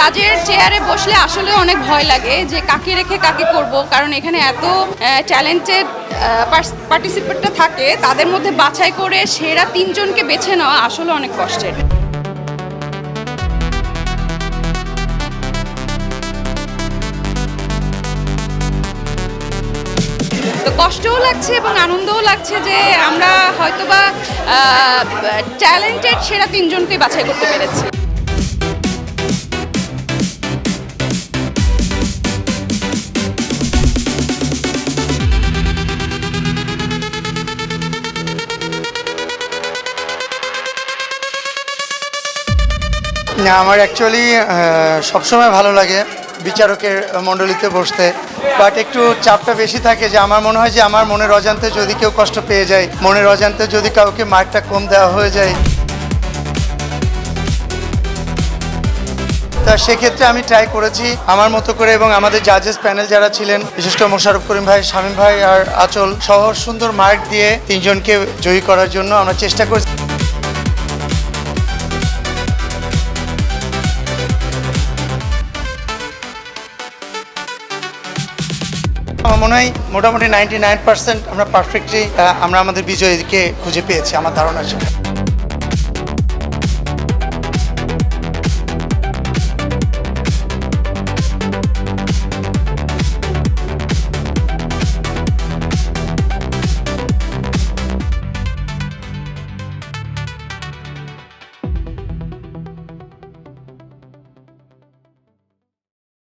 জাজের চেয়ারে বসলে আসলে অনেক ভয় লাগে যে কাকে রেখে কাকে করব, কারণ এখানে এত ট্যালেন্টেড পার্টিসিপেন্টরা থাকে, তাদের মধ্যে বাছাই করে সেরা 3 জনকে বেছে নেওয়া আসলে অনেক কষ্টের। তো কষ্টও লাগছে এবং আনন্দও লাগছে যে আমরা হয়তোবা ট্যালেন্টেড সেরা 3 জনকে বাছাই করতে পেরেছি। না, আমার অ্যাকচুয়ালি সবসময় ভালো লাগে বিচারকের মণ্ডলীতে বসতে, বাট একটু চাপটা বেশি থাকে যে আমার মনে হয় যে আমার মনের অজান্তে যদি কেউ কষ্ট পেয়ে যায়, মনের অজান্তে যদি কাউকে মার্কটা কম দেওয়া হয়ে যায়, তা সেক্ষেত্রে আমি ট্রাই করেছি আমার মতো করে, এবং আমাদের জাজেস প্যানেল যারা ছিলেন, বিশেষ করে মোশাররফ করিম ভাই, শামীম ভাই আর আঁচল সহ সুন্দর মার্ক দিয়ে 3 জনকে জয়ী করার জন্য আমরা চেষ্টা করছি। আমার মনে হয় মোটামুটি 99% আমরা পারফেক্টলি আমরা আমাদের বিজয়ীকে খুঁজে পেয়েছি আমার ধারণা।